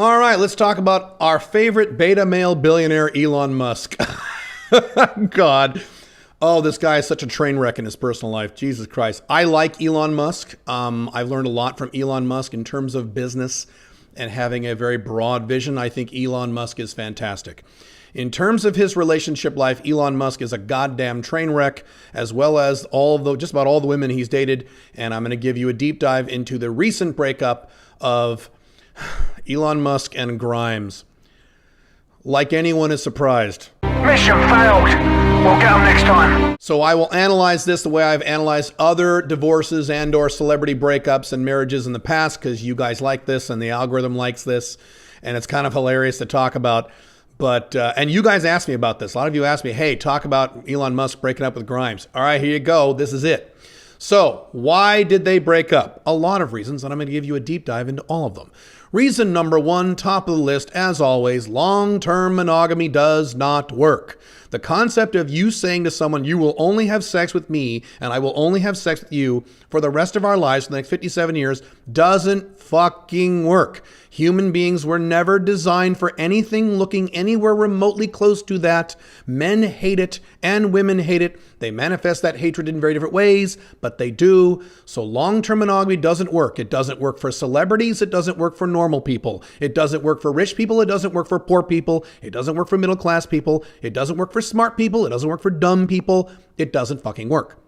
All right, let's talk about our favorite beta male billionaire, Elon Musk. God. Oh, this guy is such a train wreck in his personal life. Jesus Christ. I like Elon Musk. I've learned a lot from Elon Musk in terms of business and having a very broad vision. I think Elon Musk is fantastic. In terms of his relationship life, Elon Musk is a goddamn train wreck, as well as just about all the women he's dated. And I'm going to give you a deep dive into the recent breakup of Elon Musk and Grimes. Like anyone is surprised. Mission failed. We'll get them next time. So I will analyze this the way I've analyzed other divorces and or celebrity breakups and marriages in the past, because you guys like this and the algorithm likes this, and it's kind of hilarious to talk about. But, and you guys asked me about this. A lot of you asked me, hey, talk about Elon Musk breaking up with Grimes. All right, here you go. This is it. So why did they break up? A lot of reasons, and I'm going to give you a deep dive into all of them. Reason number one, top of the list, as always, long-term monogamy does not work. The concept of you saying to someone, you will only have sex with me and I will only have sex with you for the rest of our lives for the next 57 years doesn't fucking work. Human beings were never designed for anything looking anywhere remotely close to that. Men hate it and women hate it. They manifest that hatred in very different ways, but they do. So long-term monogamy doesn't work. It doesn't work for celebrities. It doesn't work for normal people. It doesn't work for rich people. It doesn't work for poor people. It doesn't work for middle-class people. It doesn't work for smart people. It doesn't work for dumb people. It doesn't fucking work.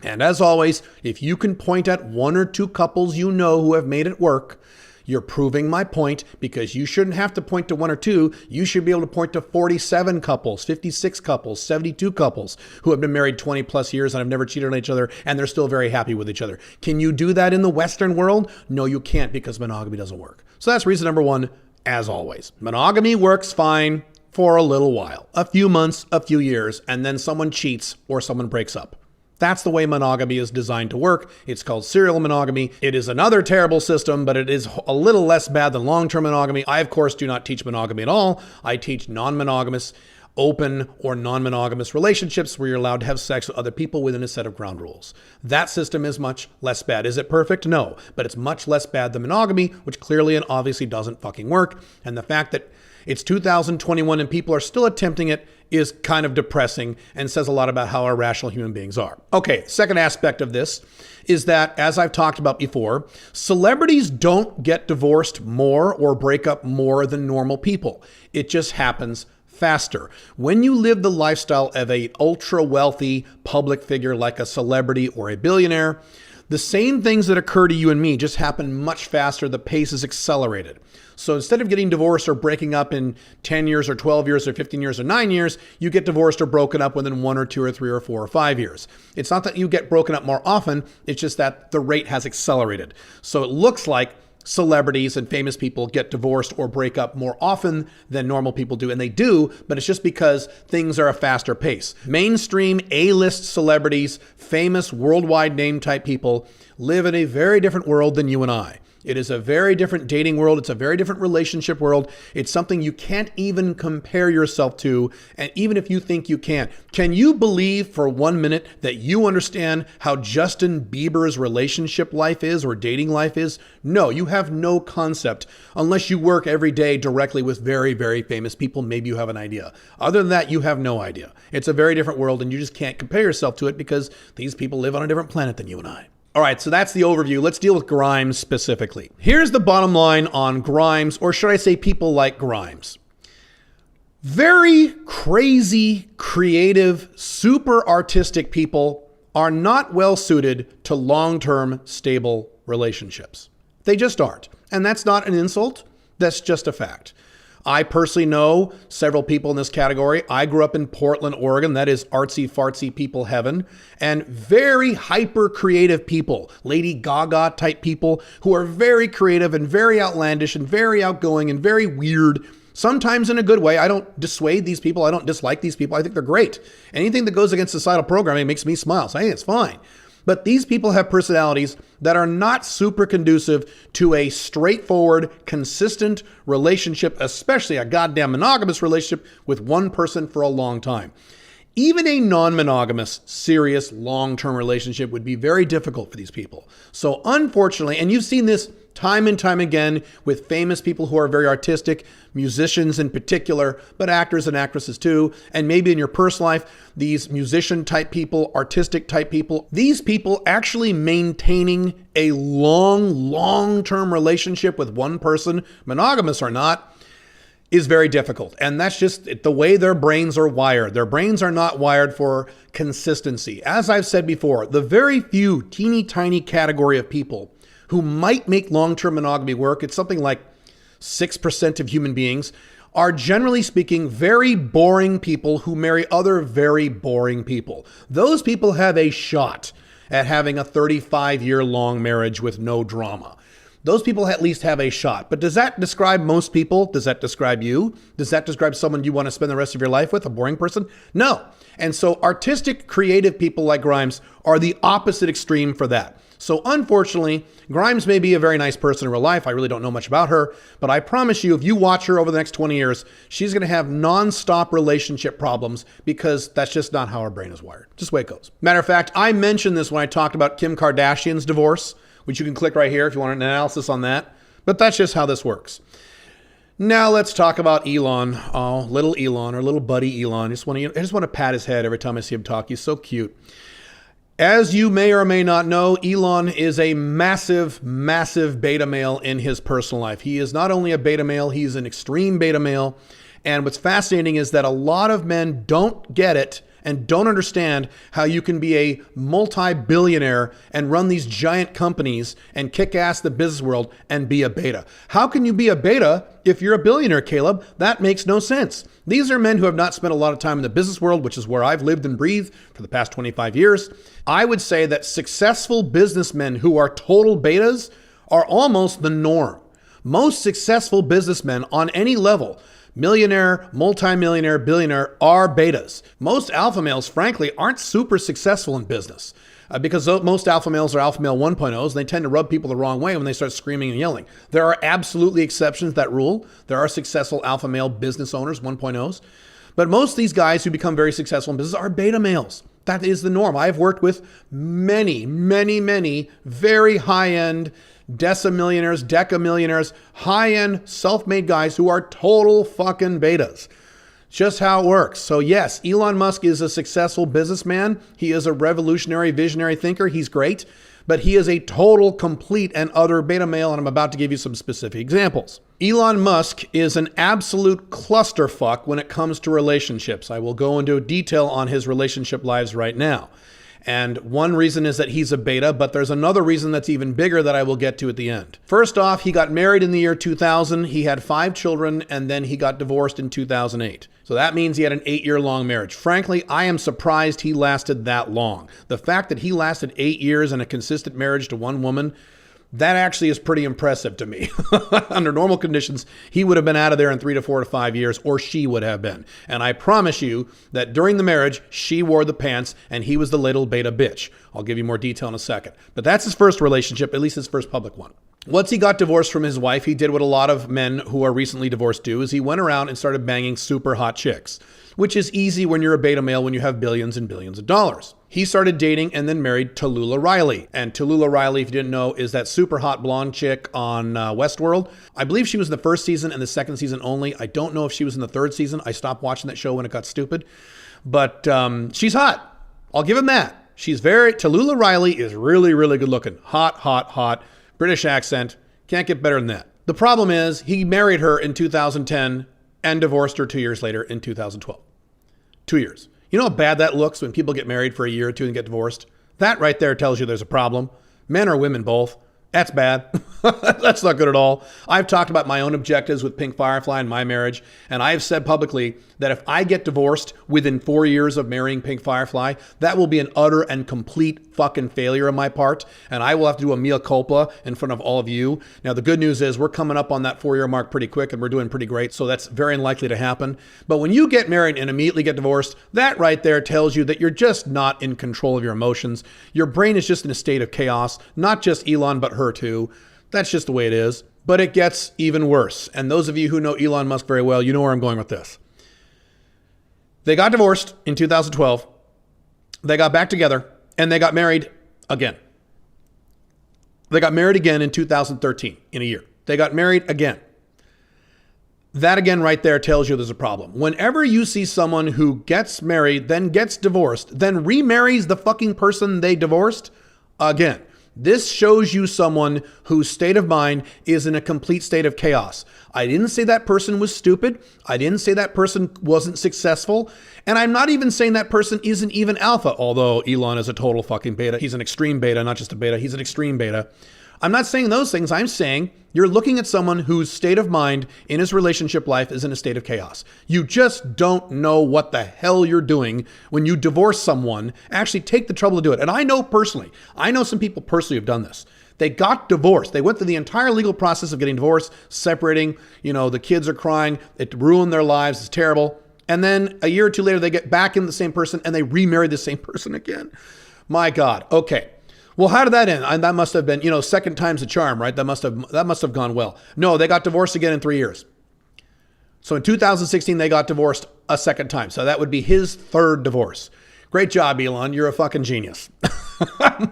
And as always, if you can point at one or two couples you know who have made it work, you're proving my point, because you shouldn't have to point to one or two. You should be able to point to 47 couples, 56 couples, 72 couples who have been married 20 plus years and have never cheated on each other, and they're still very happy with each other. Can you do that in the Western world? No, you can't, because monogamy doesn't work. So that's reason number one, as always. Monogamy works fine for a little while, a few months, a few years, and then someone cheats or someone breaks up. That's the way monogamy is designed to work. It's called serial monogamy. It is another terrible system, but it is a little less bad than long-term monogamy. I, of course, do not teach monogamy at all. I teach non-monogamous, open or non-monogamous relationships where you're allowed to have sex with other people within a set of ground rules. That system is much less bad. Is it perfect? No, but it's much less bad than monogamy, which clearly and obviously doesn't fucking work. And the fact that it's 2021 and people are still attempting it is kind of depressing and says a lot about how irrational human beings are. Okay, second aspect of this is that, as I've talked about before, celebrities don't get divorced more or break up more than normal people. It just happens faster. When you live the lifestyle of a ultra wealthy public figure like a celebrity or a billionaire, the same things that occur to you and me just happen much faster. The pace is accelerated. So instead of getting divorced or breaking up in 10 years or 12 years or 15 years or 9 years, you get divorced or broken up within 1 or 2 or 3 or 4 or 5 years. It's not that you get broken up more often. It's just that the rate has accelerated. So it looks like celebrities and famous people get divorced or break up more often than normal people do. And they do, but it's just because things are a faster pace. Mainstream A-list celebrities, famous worldwide name type people live in a very different world than you and I. It is a very different dating world. It's a very different relationship world. It's something you can't even compare yourself to. And even if you think you can you believe for 1 minute that you understand how Justin Bieber's relationship life is or dating life is? No, you have no concept unless you work every day directly with very, very famous people. Maybe you have an idea. Other than that, you have no idea. It's a very different world and you just can't compare yourself to it because these people live on a different planet than you and I. All right, so that's the overview. Let's deal with Grimes specifically. Here's the bottom line on Grimes, or should I say people like Grimes. Very crazy, creative, super artistic people are not well suited to long-term, stable relationships. They just aren't. And that's not an insult. That's just a fact. I personally know several people in this category. I grew up in Portland, Oregon. That is artsy fartsy people heaven, and very hyper creative people, Lady Gaga type people who are very creative and very outlandish and very outgoing and very weird, sometimes in a good way. I don't dissuade these people. I don't dislike these people. I think they're great. Anything that goes against societal programming makes me smile. So I think it's fine. But these people have personalities that are not super conducive to a straightforward, consistent relationship, especially a goddamn monogamous relationship with one person for a long time. Even a non-monogamous, serious, long-term relationship would be very difficult for these people. So unfortunately, and you've seen this time and time again with famous people who are very artistic, musicians in particular, but actors and actresses too. And maybe in your personal life, these musician type people, artistic type people, these people actually maintaining a long-term relationship with one person, monogamous or not, is very difficult. And that's just the way their brains are wired. Their brains are not wired for consistency. As I've said before, the very few teeny tiny category of people who might make long-term monogamy work, it's something like 6% of human beings, are generally speaking very boring people who marry other very boring people. Those people have a shot at having a 35-year-long marriage with no drama. Those people at least have a shot. But does that describe most people? Does that describe you? Does that describe someone you want to spend the rest of your life with, a boring person? No. And so artistic, creative people like Grimes are the opposite extreme for that. So unfortunately, Grimes may be a very nice person in real life. I really don't know much about her, but I promise you, if you watch her over the next 20 years, she's going to have nonstop relationship problems because that's just not how her brain is wired. Just the way it goes. Matter of fact, I mentioned this when I talked about Kim Kardashian's divorce, which you can click right here if you want an analysis on that. But that's just how this works. Now let's talk about Elon. Oh, little Elon, or little buddy Elon. I just want to pat his head every time I see him talk. He's so cute. As you may or may not know, Elon is a massive beta male in his personal life. He is not only a beta male, he's an extreme beta male. And what's fascinating is that a lot of men don't get it and don't understand how you can be a multi-billionaire and run these giant companies and kick ass the business world and be a beta. How can you be a beta if you're a billionaire, Caleb? That makes no sense. These are men who have not spent a lot of time in the business world, which is where I've lived and breathed for the past 25 years. I would say that successful businessmen who are total betas are almost the norm. Most successful businessmen on any level, millionaire, multimillionaire, billionaire, are betas. Most alpha males, frankly, aren't super successful in business because most alpha males are alpha male 1.0s. And they tend to rub people the wrong way when they start screaming and yelling. There are absolutely exceptions to that rule. There are successful alpha male business owners, 1.0s. But most of these guys who become very successful in business are beta males. That is the norm. I've worked with many very high-end decimillionaires, decamillionaires, high-end self-made guys who are total fucking betas. Just how it works. So yes, Elon Musk is a successful businessman. He is a revolutionary, visionary thinker. He's great, but he is a total, complete, and utter beta male, and I'm about to give you some specific examples. Elon Musk is an absolute clusterfuck when it comes to relationships. I will go into detail on his relationship lives right now. And one reason is that he's a beta, but there's another reason that's even bigger that I will get to at the end. First off, he got married in the year 2000. He had 5 children, and then he got divorced in 2008. So that means he had an 8-year-long marriage. Frankly, I am surprised he lasted that long. The fact that he lasted 8 years in a consistent marriage to one woman, that actually is pretty impressive to me. Under normal conditions, he would have been out of there in 3 to 4 to 5 years, or she would have been. And I promise you that during the marriage, she wore the pants and he was the little beta bitch. I'll give you more detail in a second. But that's his first relationship, at least his first public one. Once he got divorced from his wife, he did what a lot of men who are recently divorced do, is he went around and started banging super hot chicks, which is easy when you're a beta male when you have billions and billions of dollars. He started dating and then married Tallulah Riley. And Tallulah Riley, if you didn't know, is that super hot blonde chick on Westworld. I believe she was in the first season and the second season only. I don't know if she was in the third season. I stopped watching that show when it got stupid. But she's hot. I'll give him that. Tallulah Riley is really good looking. Hot. British accent. Can't get better than that. The problem is he married her in 2010 and divorced her 2 years later in 2012. 2 years. You know how bad that looks when people get married for a year or two and get divorced? That right there tells you there's a problem. Men or women both. That's bad. That's not good at all. I've talked about my own objectives with Pink Firefly and my marriage, and I've said publicly that if I get divorced within 4 years of marrying Pink Firefly, that will be an utter and complete fucking failure on my part, and I will have to do a mea culpa in front of all of you. Now, the good news is we're coming up on that 4-year mark pretty quick, and we're doing pretty great, so that's very unlikely to happen. But when you get married and immediately get divorced, that right there tells you that you're just not in control of your emotions. Your brain is just in a state of chaos, not just Elon, but her too. That's just the way it is. But it gets even worse. And those of you who know Elon Musk very well, you know where I'm going with this. They got divorced in 2012. They got back together and they got married again. They got married again in 2013, in a year. They got married again. That again right there tells you there's a problem. Whenever you see someone who gets married, then gets divorced, then remarries the fucking person they divorced, again, this shows you someone whose state of mind is in a complete state of chaos. I didn't say that person was stupid. I didn't say that person wasn't successful. And I'm not even saying that person isn't even alpha, although Elon is a total fucking beta. He's an extreme beta, not just a beta. He's an extreme beta. I'm not saying those things. I'm saying you're looking at someone whose state of mind in his relationship life is in a state of chaos. You just don't know what the hell you're doing when you divorce someone. Actually take the trouble to do it. And I know personally, I know some people personally have done this. They got divorced. They went through the entire legal process of getting divorced, separating, the kids are crying. It ruined their lives. It's terrible. And then a year or two later, they get back in the same person and they remarry the same person again. My God. Okay. Well, how did that end? That must have been, second time's a charm, right? That must have gone well. No, they got divorced again in 3 years. So in 2016, they got divorced a second time. So that would be his third divorce. Great job, Elon. You're a fucking genius.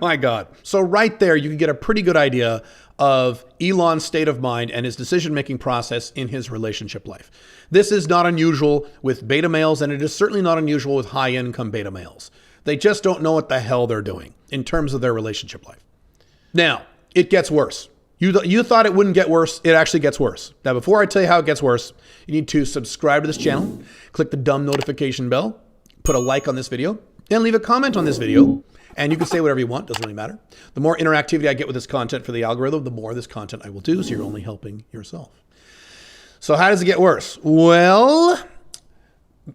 My God. So right there, you can get a pretty good idea of Elon's state of mind and his decision-making process in his relationship life. This is not unusual with beta males, and it is certainly not unusual with high-income beta males. They just don't know what the hell they're doing in terms of their relationship life. Now, it gets worse. You thought it wouldn't get worse. It actually gets worse. Now, before I tell you how it gets worse, you need to subscribe to this channel, click the dumb notification bell, put a like on this video, and leave a comment on this video. And you can say whatever you want. Doesn't really matter. The more interactivity I get with this content for the algorithm, the more of this content I will do. So you're only helping yourself. So how does it get worse? Well,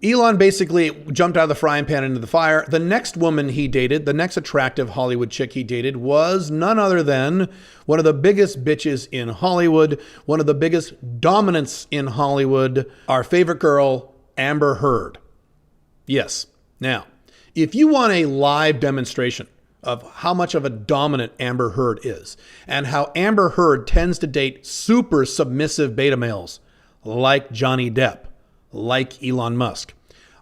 Elon basically jumped out of the frying pan into the fire. The next woman he dated, the next attractive Hollywood chick he dated, was none other than one of the biggest bitches in Hollywood, one of the biggest dominants in Hollywood, our favorite girl, Amber Heard. Yes. Now, if you want a live demonstration of how much of a dominant Amber Heard is and how Amber Heard tends to date super submissive beta males like Johnny Depp, like Elon Musk,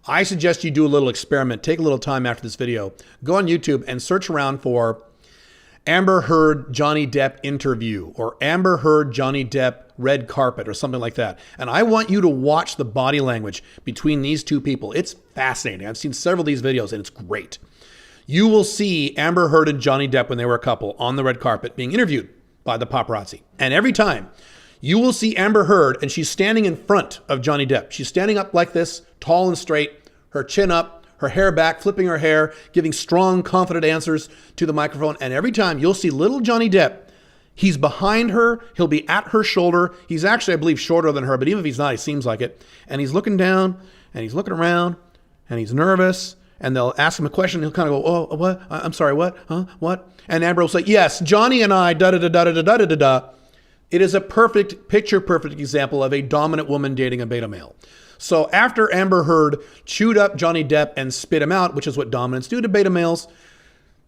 I suggest you do a little experiment. Take a little time after this video. Go on YouTube and search around for Amber Heard Johnny Depp interview or Amber Heard Johnny Depp red carpet or something like that. And I want you to watch the body language between these two people. It's fascinating. I've seen several of these videos and it's great. You will see Amber Heard and Johnny Depp when they were a couple on the red carpet being interviewed by the paparazzi. And every time you will see Amber Heard and she's standing in front of Johnny Depp. She's standing up like this, tall and straight, her chin up, her hair back, flipping her hair, giving strong, confident answers to the microphone. And every time you'll see little Johnny Depp, he's behind her. He'll be at her shoulder. He's actually, I believe, shorter than her, but even if he's not, he seems like it. And he's looking down and he's looking around and he's nervous. And they'll ask him a question. He'll kind of go, oh, what? I'm sorry, what? Huh? What? And Amber will say, yes, Johnny and I, da-da-da-da-da-da-da-da-da. It is a perfect, picture-perfect example of a dominant woman dating a beta male. So after Amber Heard chewed up Johnny Depp and spit him out, which is what dominants do to beta males,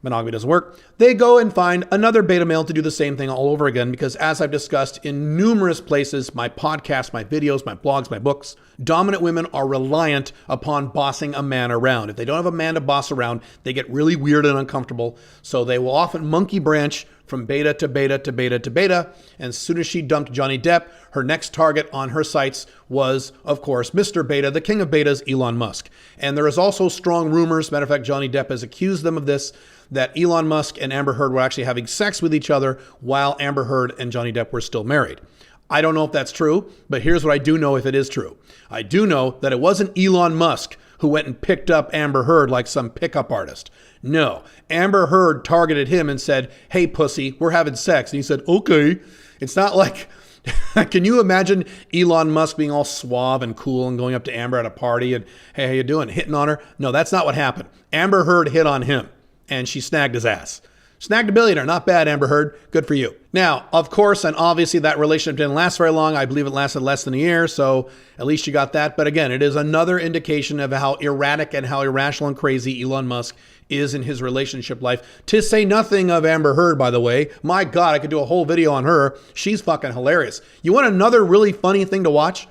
monogamy doesn't work, they go and find another beta male to do the same thing all over again because as I've discussed in numerous places, my podcasts, my videos, my blogs, my books, dominant women are reliant upon bossing a man around. If they don't have a man to boss around, they get really weird and uncomfortable. So they will often monkey branch from beta to beta to beta to beta. And as soon as she dumped Johnny Depp, her next target on her sites was, of course, Mr. Beta, the king of betas, Elon Musk. And there is also strong rumors, matter of fact, Johnny Depp has accused them of this, that Elon Musk and Amber Heard were actually having sex with each other while Amber Heard and Johnny Depp were still married. I don't know if that's true, but here's what I do know if it is true. I do know that it wasn't Elon Musk who went and picked up Amber Heard like some pickup artist. No, Amber Heard targeted him and said, hey, pussy, we're having sex. And he said, okay. It's not like, can you imagine Elon Musk being all suave and cool and going up to Amber at a party and, hey, how you doing? Hitting on her? No, that's not what happened. Amber Heard hit on him and she snagged his ass. Snagged a billionaire. Not bad, Amber Heard. Good for you. Now, of course, and obviously that relationship didn't last very long. I believe it lasted less than a year, so at least you got that. But again, it is another indication of how erratic and how irrational and crazy Elon Musk is in his relationship life. To say nothing of Amber Heard, by the way. My God, I could do a whole video on her. She's fucking hilarious. You want another really funny thing to watch?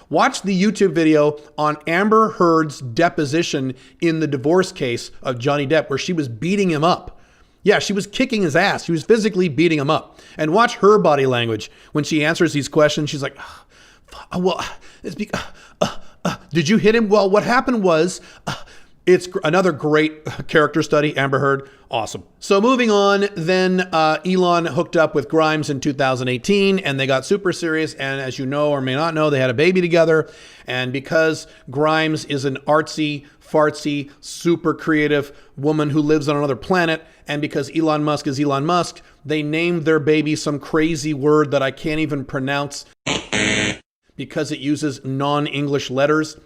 Watch the YouTube video on Amber Heard's deposition in the divorce case of Johnny Depp, where she was beating him up. Yeah, she was kicking his ass. She was physically beating him up. And watch her body language when she answers these questions. She's like, well, did you hit him? Well, what happened was, it's another great character study. Amber Heard, awesome. So moving on, then Elon hooked up with Grimes in 2018 and they got super serious. And as you know or may not know, they had a baby together. And because Grimes is an artsy, fartsy, super creative woman who lives on another planet, and because Elon Musk is Elon Musk, they named their baby some crazy word that I can't even pronounce because it uses non-English letters.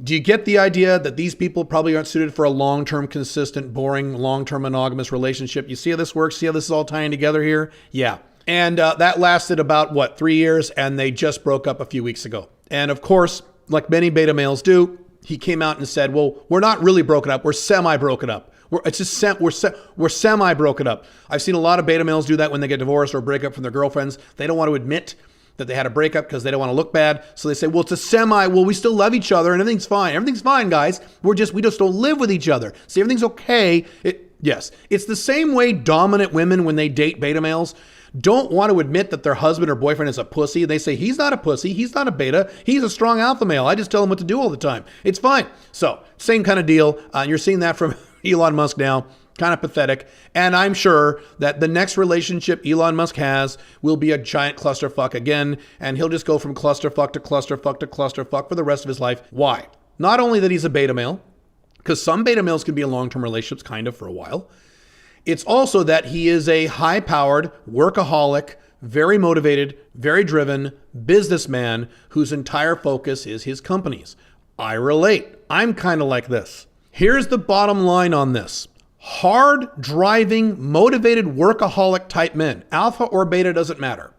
Do you get the idea that these people probably aren't suited for a long-term, consistent, boring, long-term monogamous relationship? You see how this works? See how this is all tying together here? Yeah. And that lasted about, 3 years, and they just broke up a few weeks ago. And of course, like many beta males do, he came out and said, well, we're not really broken up. We're semi-broken up. We're semi-broken up. I've seen a lot of beta males do that when they get divorced or break up from their girlfriends. They don't want to admit that they had a breakup because they don't want to look bad. So they say, well, it's a semi, well, we still love each other and everything's fine. Everything's fine, guys. We just don't live with each other. See, everything's okay. Yes. It's the same way dominant women, when they date beta males, don't want to admit that their husband or boyfriend is a pussy. They say, he's not a pussy. He's not a beta. He's a strong alpha male. I just tell him what to do all the time. It's fine. So same kind of deal. You're seeing that from Elon Musk now. Kind of pathetic. And I'm sure that the next relationship Elon Musk has will be a giant clusterfuck again. And he'll just go from clusterfuck to clusterfuck to clusterfuck for the rest of his life. Why? Not only that he's a beta male, because some beta males can be in long-term relationships kind of for a while. It's also that he is a high-powered, workaholic, very motivated, very driven businessman whose entire focus is his companies. I relate. I'm kind of like this. Here's the bottom line on this. Hard driving, motivated workaholic type men, alpha or beta doesn't matter.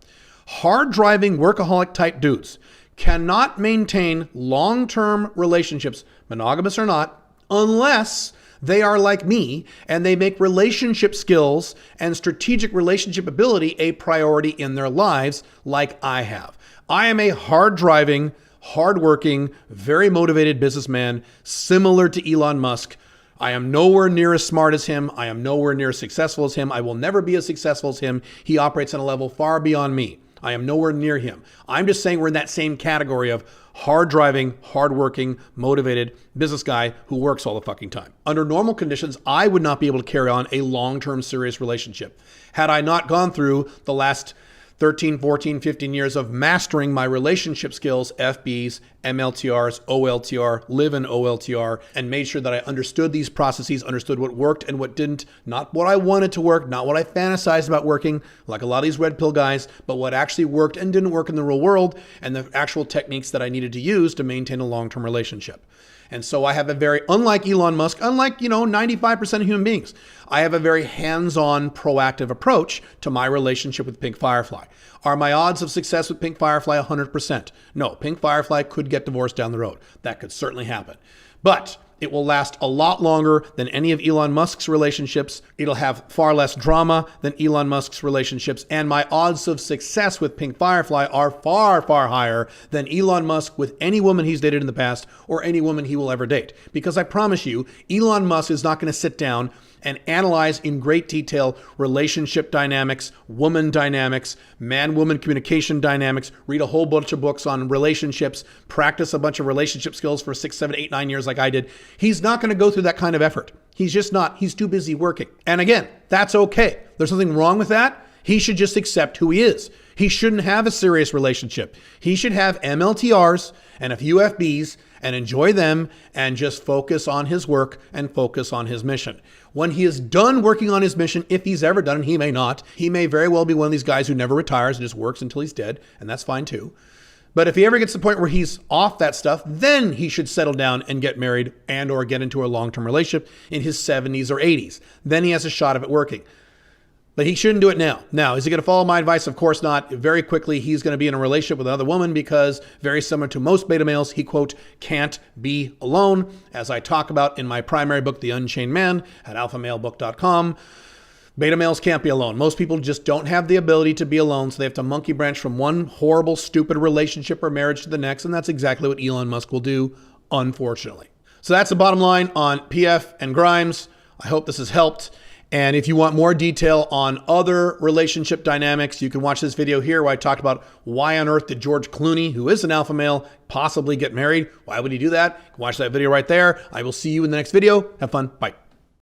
Hard driving workaholic type dudes cannot maintain long-term relationships, monogamous or not, unless they are like me and they make relationship skills and strategic relationship ability a priority in their lives like I have. I am a hard driving, hardworking, very motivated businessman, similar to Elon Musk. I am nowhere near as smart as him. I am nowhere near as successful as him. I will never be as successful as him. He operates on a level far beyond me. I am nowhere near him. I'm just saying we're in that same category of hard driving, hard working, motivated business guy who works all the fucking time. Under normal conditions, I would not be able to carry on a long-term serious relationship. Had I not gone through the last 13, 14, 15 years of mastering my relationship skills, FBs, MLTRs, OLTR, live in OLTR, and made sure that I understood these processes, understood what worked and what didn't, not what I wanted to work, not what I fantasized about working, like a lot of these red pill guys, but what actually worked and didn't work in the real world, and the actual techniques that I needed to use to maintain a long-term relationship. And so I have a very, unlike Elon Musk, unlike, 95% of human beings, I have a very hands-on, proactive approach to my relationship with Pink Firefly. Are my odds of success with Pink Firefly 100%? No, Pink Firefly could get divorced down the road. That could certainly happen. But it will last a lot longer than any of Elon Musk's relationships. It'll have far less drama than Elon Musk's relationships. And my odds of success with Pink Firefly are far, far higher than Elon Musk with any woman he's dated in the past or any woman he will ever date. Because I promise you, Elon Musk is not going to sit down and analyze in great detail relationship dynamics, woman dynamics, man-woman communication dynamics, read a whole bunch of books on relationships, practice a bunch of relationship skills for 6, 7, 8, 9 years like I did. He's not going to go through that kind of effort. He's just not. He's too busy working. And again, that's okay. There's nothing wrong with that. He should just accept who he is. He shouldn't have a serious relationship. He should have MLTRs and a few FBs and enjoy them and just focus on his work and focus on his mission. When he is done working on his mission, if he's ever done, and he may not, he may very well be one of these guys who never retires and just works until he's dead, and that's fine too. But if he ever gets to the point where he's off that stuff, then he should settle down and get married and or get into a long-term relationship in his 70s or 80s. Then he has a shot of it working. But he shouldn't do it now. Now, is he going to follow my advice? Of course not. Very quickly, he's going to be in a relationship with another woman because, very similar to most beta males, he, quote, can't be alone. As I talk about in my primary book, The Unchained Man, at alphamale.book.com, beta males can't be alone. Most people just don't have the ability to be alone, so they have to monkey branch from one horrible, stupid relationship or marriage to the next, and that's exactly what Elon Musk will do, unfortunately. So that's the bottom line on PF and Grimes. I hope this has helped. And if you want more detail on other relationship dynamics, you can watch this video here where I talked about why on earth did George Clooney, who is an alpha male, possibly get married? Why would he do that? Watch that video right there. I will see you in the next video. Have fun. Bye.